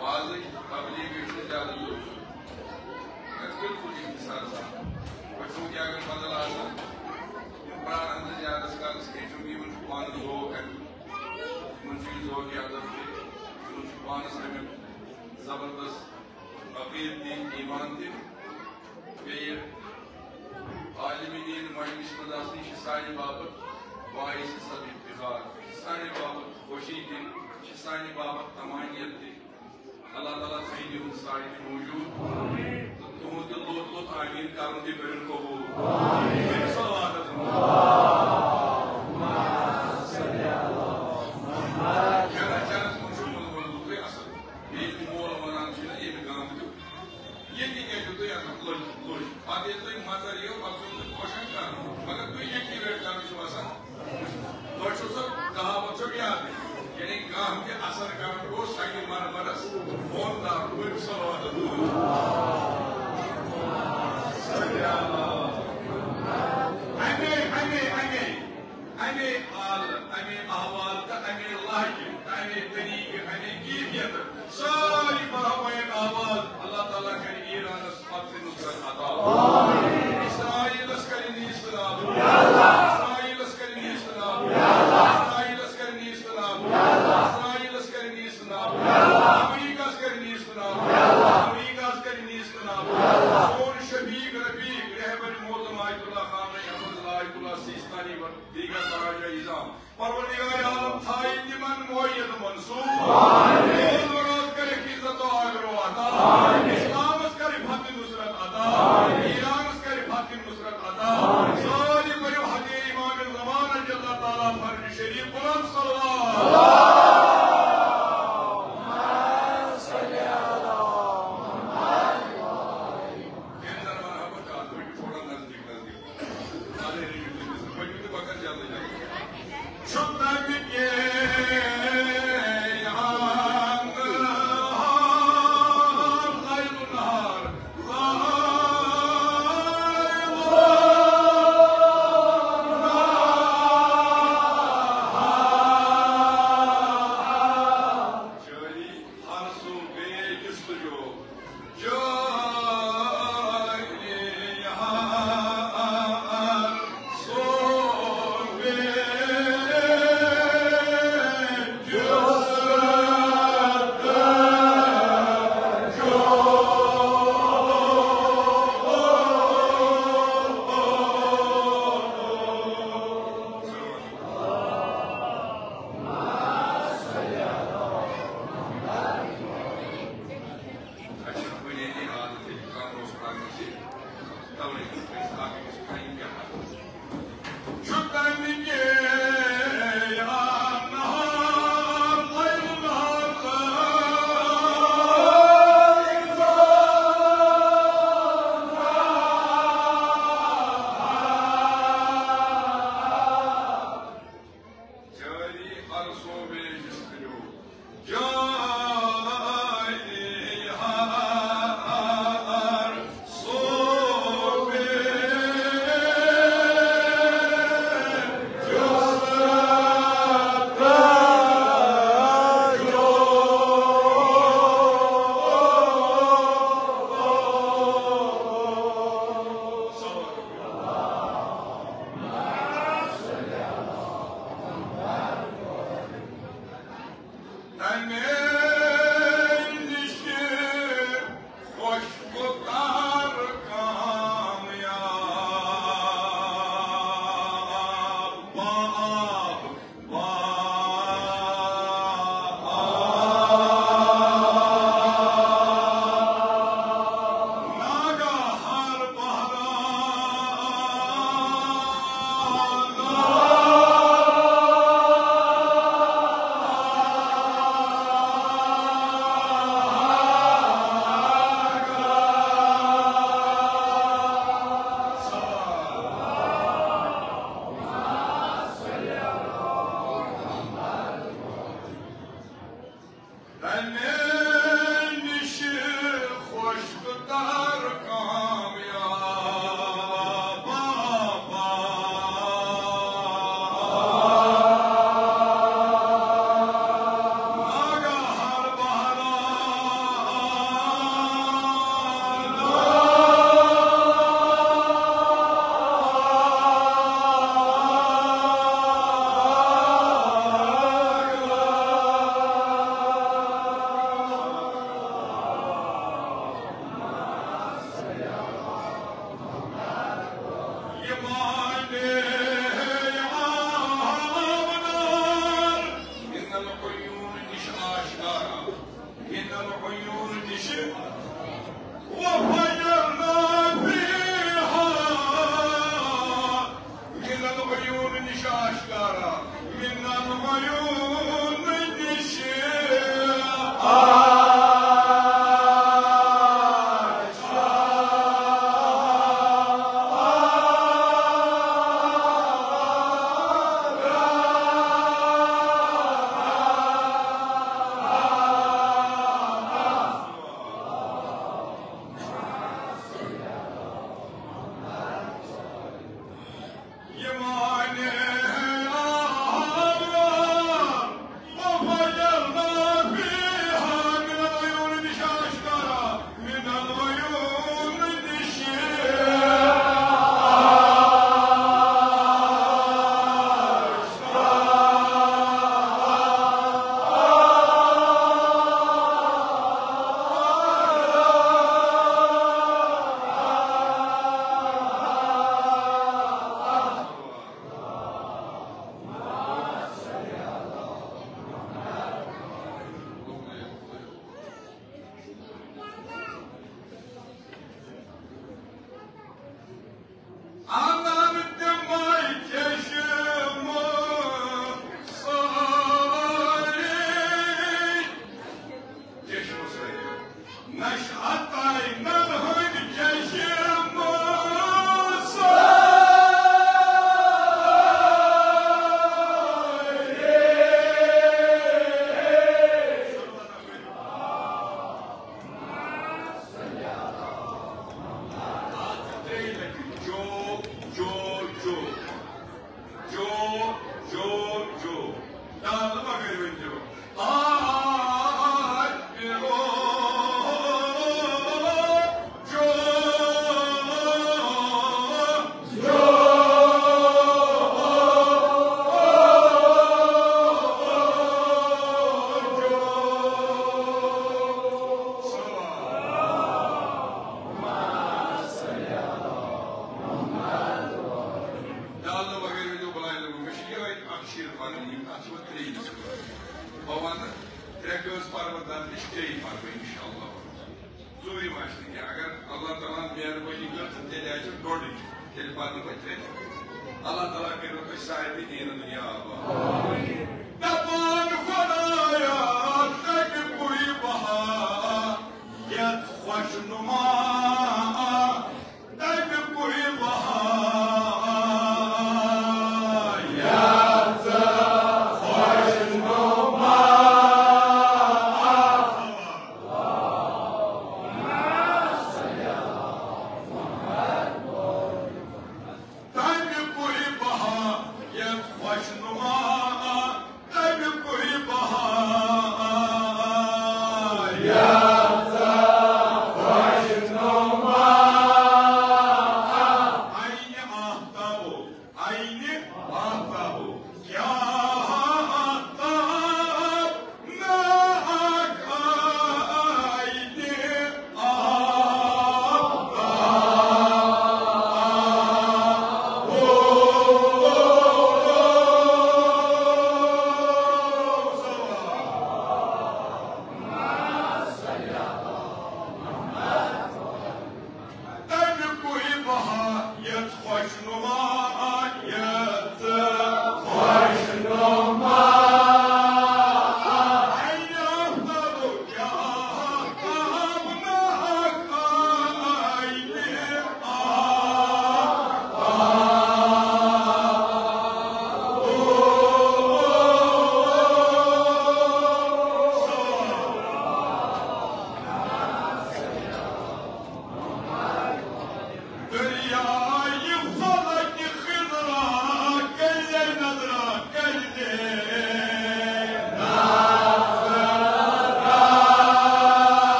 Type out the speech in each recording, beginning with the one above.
Was तबलीग ज़्यादा बिल्कुल इंतजार सा बच्चों की अगर बदल आता प्राण ज़्यादा काल चूंकि पान जो जो की आदत पानस जबरदस्त अकीद दी ईमान दी आलमी दीन मजलिस मदासनी सानी बाबत बाइस सब इफ्तिखार सानी बाबत खुशी दिन सानी बाबत तमानियत दिन अल्लाह ताला सही सारी मौजूद तुम दिल लोट लोट आमीन कारण दी करें कबूल आमीन सल्लल्लाहु असर कर साइकिल मार बरस फोन दा कोई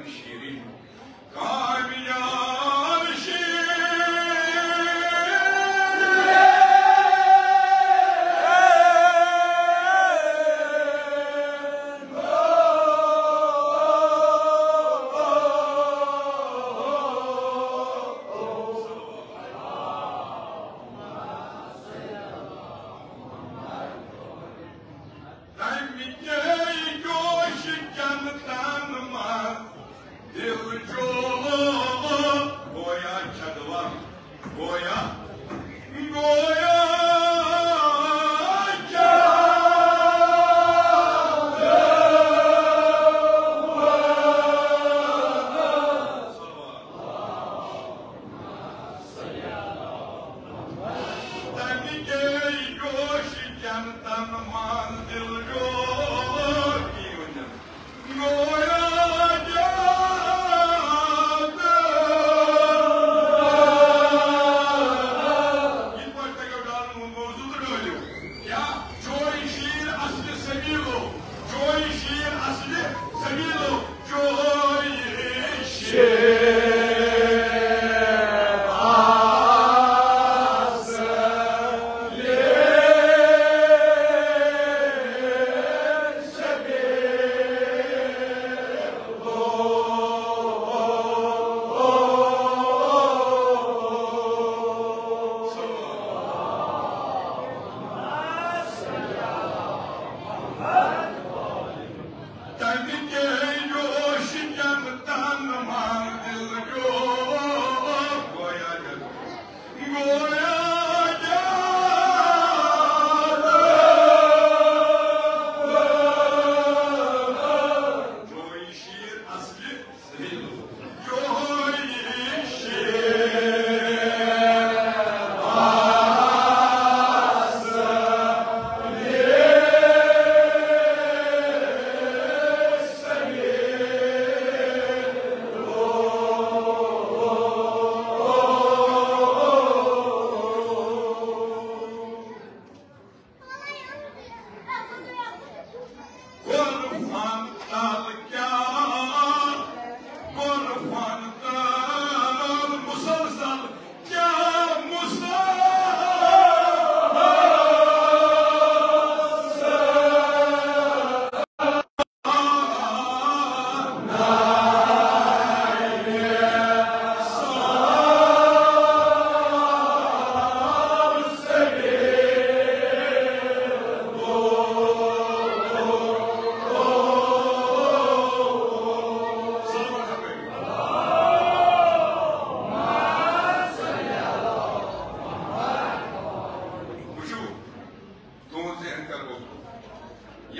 शीरी कामयाब शीरी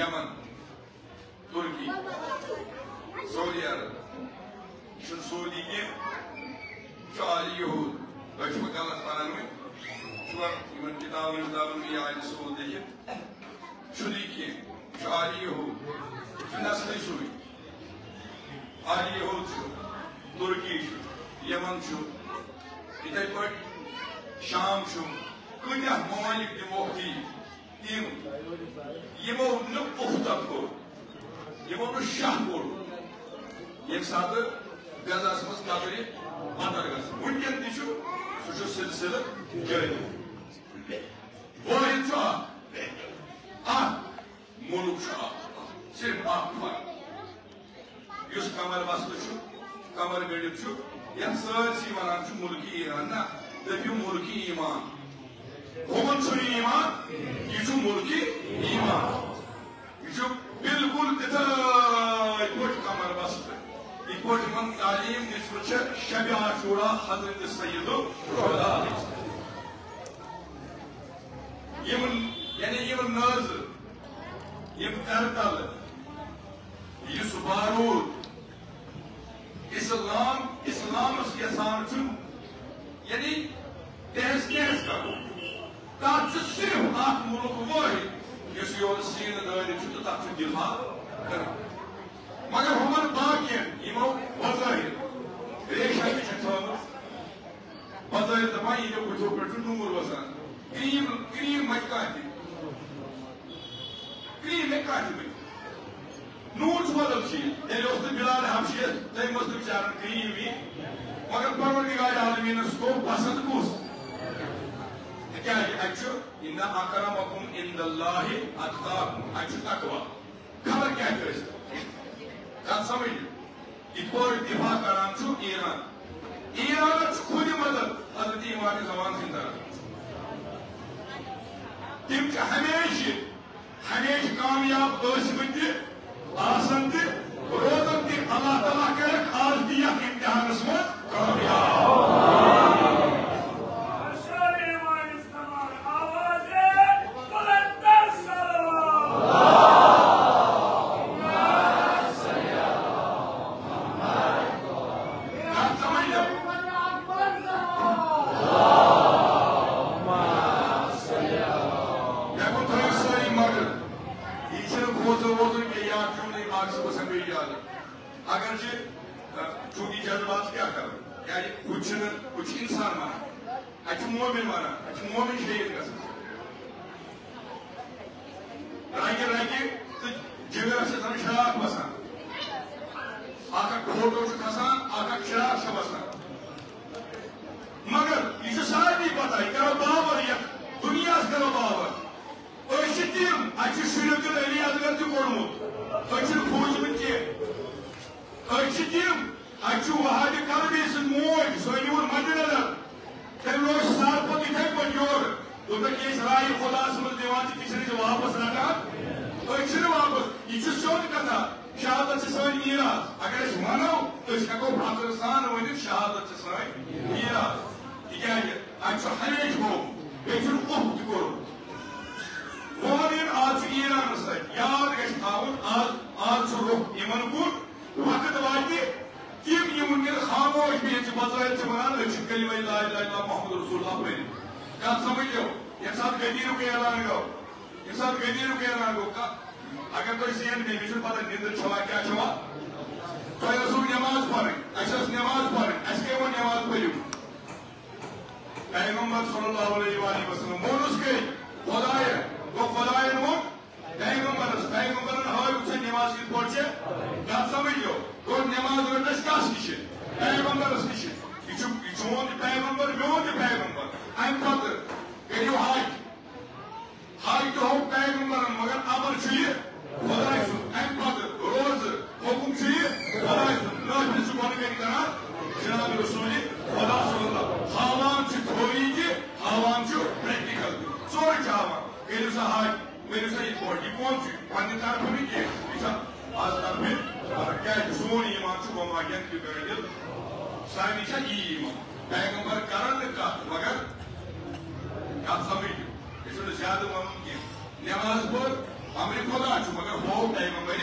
Yaman, Turkey, Saudi Arabia, şu Suudiye, şu Ali Yahud, Başbakanlar falan mı? Şu an kitabımızdan bir aile Suudiye, şu Turkey, şu Ali Yahud, şu nasıl şu? Ali Yahud şu, Turkey şu, Yaman şu, bir de böyle Şam şu, Kınya Mamalik Demokrasi. Yemo nu uhtat ko, yemo nu şah ko. Yem satı gazasımız kabiri antargası. Mümkün değil şu silsile gerek. Boyun şu muluk şu sirf var. Yüz kamera bastı şu, kamera verip şu. Yem sığır sivanan şu muluki İran'da, döküm muluki iman. Human şu iman, yüzü mulki iman. Yüzü bilkul detay koç kamar bastı. İkoç man talim nisbetçe Şebi Aşura Hazreti Sayyidu Ruhullah. Yemin nazı, yemin tertalı, Yusuf İslam'ız yasan için, yani ders kar. That's a sin. Ah, muluk Yes, you are seeing the to touch a dilha. Magar Homan Bakian, Imo, Bazai. Resha Chitama. Bazai the Mai of Numur was on. Cream Makati. Cream Makati. No to Madam She, they lost the Bilal Hamshir, they बेचारन करीब भी मगर परवरदिगार आलमीन को पसंद कुस क्या अच्छो इन्ना अकरमकुम इंदल्लाहि अत्काकुम अच्छो तकवा खबर क्या कर कत समझ इतोर दिफा करान छु ईरान खुद मदद हजरत इमाम जमान सिंह तरह तिम हमेशा कामयाब आसन रोजन ति अल्लाह तआला करक आज दिया इम्तिहानस में कामयाब अगर चूंकि जज्बात क्या कर कुछ इंसान माना अच्छ मोमिन माना अच्छ मोमिन शहीद रागे रागे तो जिगर से शराब बसान फोटो खसान शराब से बसान मगर यह सारे पता यह करो बावर यह दुनिया करो बावर तम अच्छ शुरुल अली असगर तक कोर्मुत खोजमुत तम अच्छु वहाद कलबी सद मोज सो यून मद्देनजर तम लोग साल पे इथे पे जोर दोपक ये राय खुदा समझ दिवान किसी वापस रटान वापस यह सोच कथा शहादत सन मीरास अगर वनो तो हेको पाकिस्तान वन शहादत सन मीरास तिज हमेश हो उफ तोर मोमिन आज ईरान सत याद आज रुख इन कुन वक्त वाति तम यम खामोश बेच बजाय वन कलिमा ला इलाहा इल्लल्लाह मुहम्मद रसूलुल्लाह पढ़ कत समझो ये साथ गदीरुक ऐलान गो अगर तुम सेन मे मे पता निंदर छवा क्या छवा तुम नमाज पढ़ नमाज पढ़ वो नमाज पढ़ू पैगम्बर सल्लल्लाहु अलैहि वसल्लम मोनुस गई खुदाय वो खुदायन वो पैगम्बर हाय नमाज कित पढ़ कत समझो तो नमाज रटस कस नश पैगम्बरस नश यह चोन पैगम्बर मोन पैगम्बर अम पत करू हज तो हो पैगम्बर मगर अमल खुदाय सुन अम पत रोज हुकुम खुदाय सुन नाफिल गन करान जनाब रसूल खुदा हावान थोरी हावान प्रैक्टिकल चोर हावान करू सा हज करू सा यह कौन पे तरफ नहीं आज तरफ क्या सोन ईमान वमायन की गदिल सानी ईमान पैगम्बर कर मगर कत समझ ज्यादा वन कह नमाज पढ़ अमर खुदा मगर हो पैगम्बर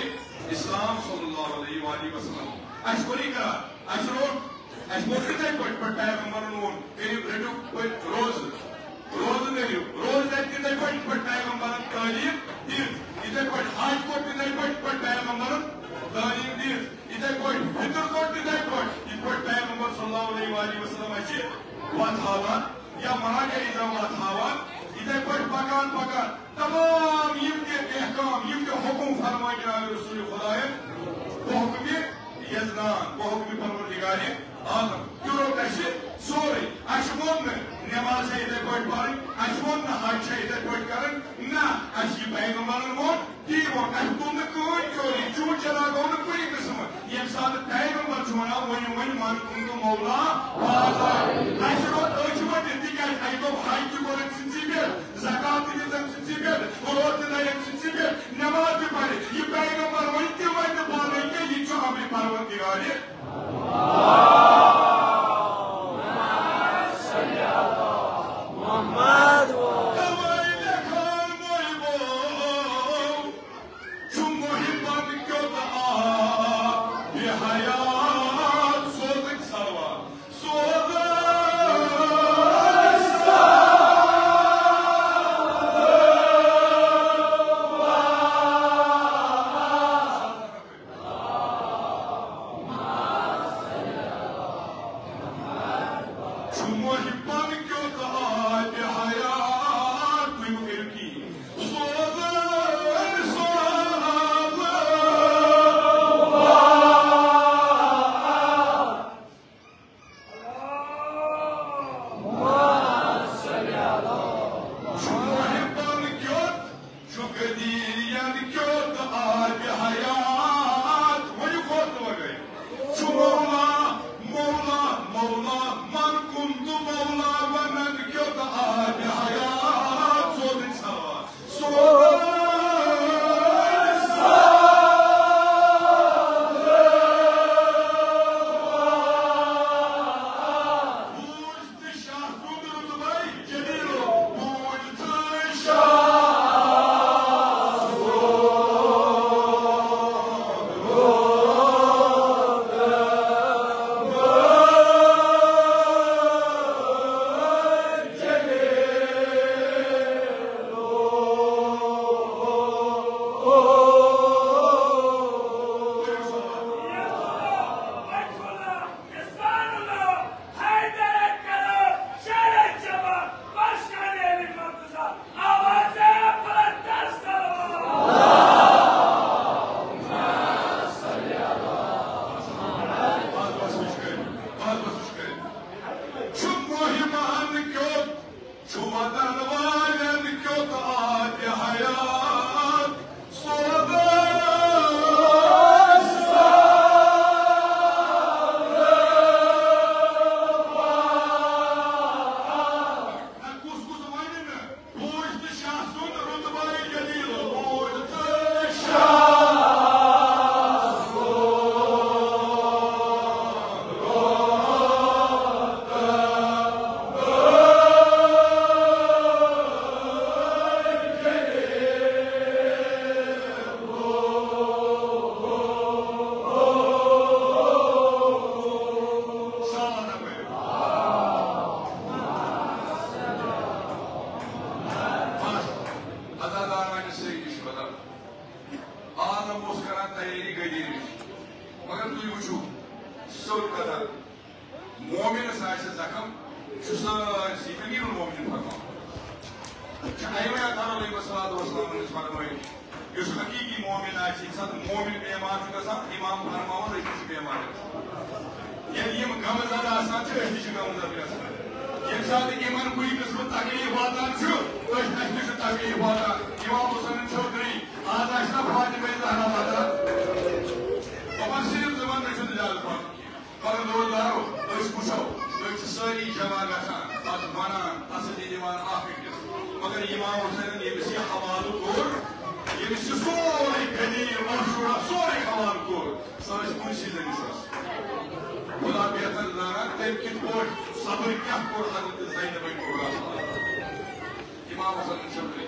इस्लाम सल्लल्लाहु अलैहि वसल्लम कोरी कर रोट इथे पे पैगम्बर वोन करू रोज करू रोज तिथे पे पैगम्बर तालीम दिन इथे पे हज को तिथे पे पैगम्बर तालीम दिन इथे पे फितर को तिथे पे पैगम्बर सल्लल्लाहु अलैहि वसल्लम वत हावान या महाजा वत हावान इथे पे पकान तमाम अहकाम हुकुम फरमाए जनाब रसूल खुदाय वो हुक्म यजदान वो हुक्म परवरदिगार आलम त्यों सोरे वो नमाज इथे पे पढ़ वो हज इथे पे कर पैगम्बर वोन ती वो तुम चोरी चून चला गो न कुछ किस्म ये सात पैगम्बर वन वन मन तुम मौला तो हज पे ज़कात रोज नमाज पढ़ यह पैगम्बर वन तक पाने यह अमर परवरदिगार सोच कथा मोमिन साइस जखम सारी अमीरुल मोमिन फरमान अयमे अल्लाह वसलाम फरमाई इस हकीकी मोमिन मोमिन बेमार इमाम फरमान बेमार ये गम ज़दा गम ये साथ इन कुछ किस्म तकलीफ वातान तकलीफ वातान इमाम हुसैन चौधरी आज फातिमा ज़हरा पता दपान सिर्फ जबान ज्यादा पढ़ मगर दोदारो वो सारी जमा ग वनान तसली दिवान मगर इमाम हुसैन यमिस यह हवालु कोर यमिस सोरे गदीर मशहूर सोरे हवालु कोर सर कुछ चीज खुदा बेहतर जाना तम कित पोट सब्र क्या कोर हजरत ज़ैनब इमाम हुसैन चौधरी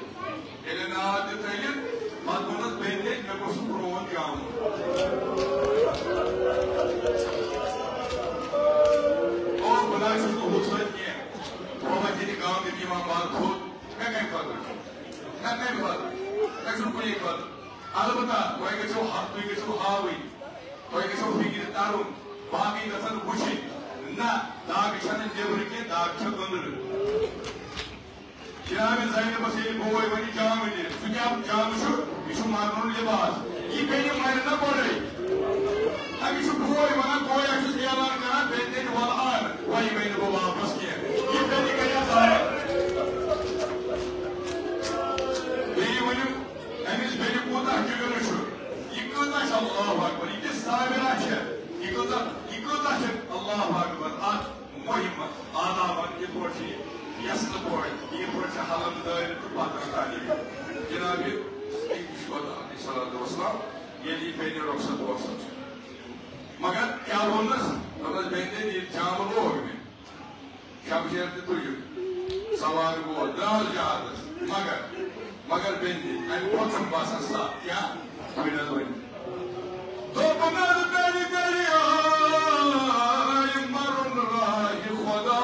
ये नाद तैल पत वनस बेंदे मे गोस प्रोन गाम ओ खुदा को हुसैन के बाबा जी गाम में इमाम बात खुद मैं कहीं पद अलबत्ता तुम हावी तुम फिक्र तारुन बाकी गसन वुचि ना दाग नेबर कह दाग अंदर जनाब ज़ैनब ये बोय वन जाम दिन सह क्या जाम यह मरन लिबास यह पे मर ना बोरे अमिस बोय वन बोय ऐलान कर बेन वल आन वही मैं वो वापस कह यह पे कर अमिस बेन कूत जिगर यह कत अल्लाह अकबर यह साबिरा यह कत अल्लाह अकबर अत मुहिम आदाबन ये पोट यसन पोट यह पोट हलन दार तो पत्र तालीम जनाब सलाम ये पे रुखसत वुखसत मगर क्या वोनस दोपस बेन जाम लोग मे शमशेर तुज सवार गो द्राव जहाज मगर बेन अम पे बसान सा क्या वन मरुन राह खुदा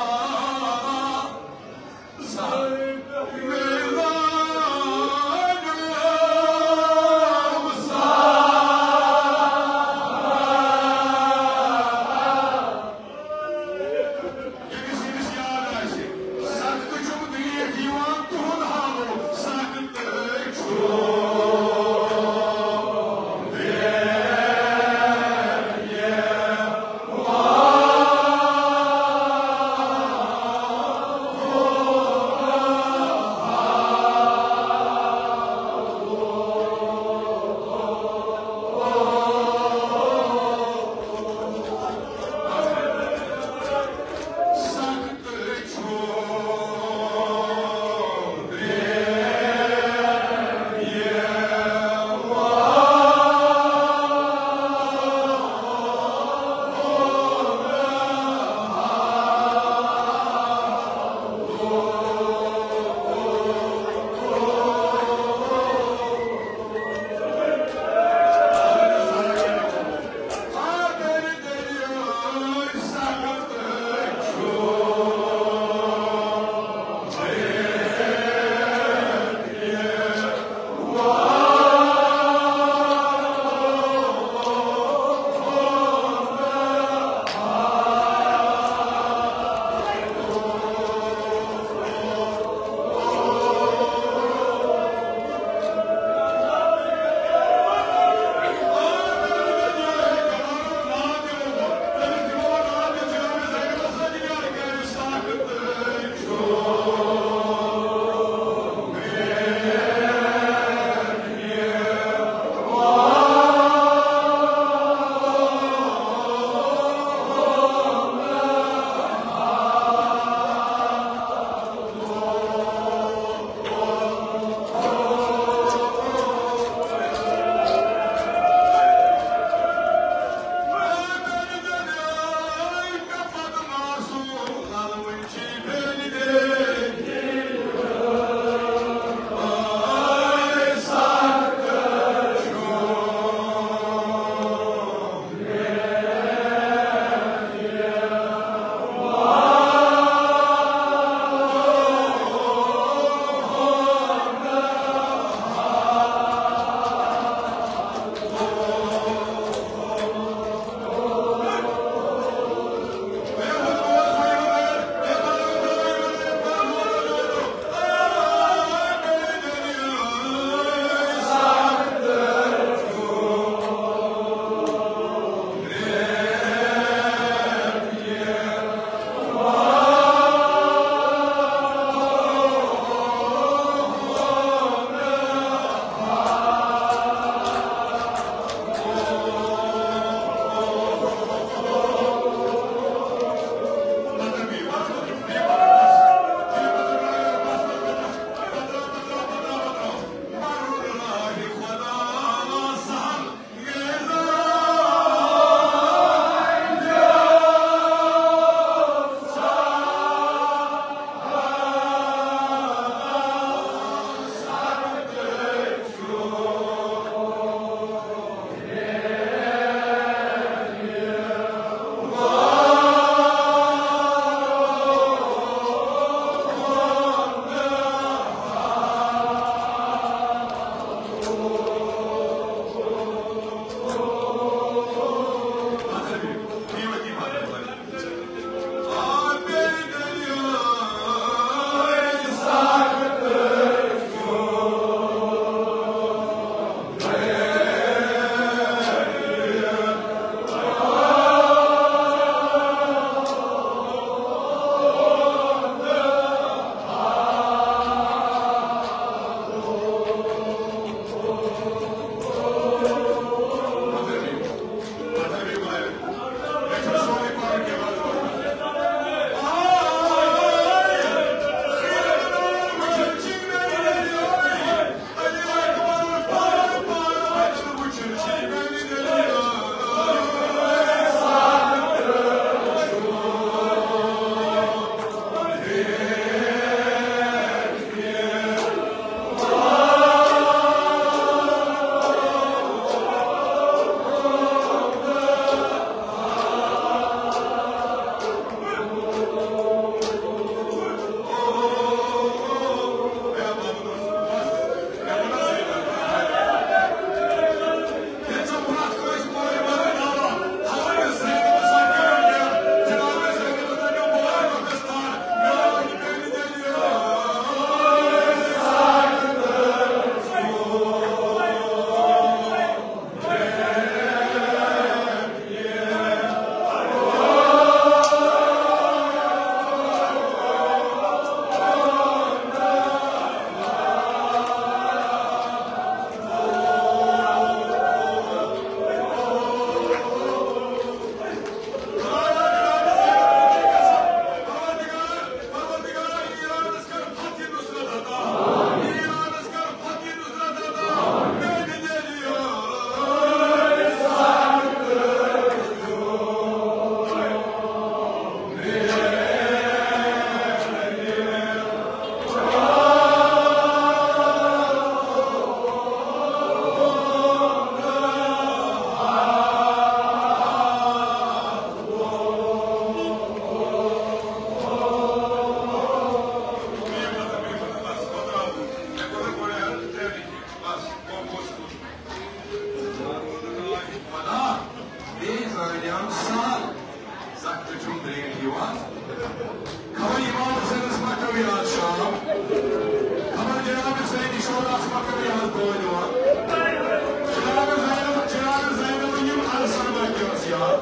Yeah. Kaman İmam Hüseyin Ismak'ı yaz şahım. Kaman Cenab-ı Hüseyin İşoğlu Asmak'ı yaz boynuma. Cenab-ı Zeynep'in arasını bekliyoruz ya.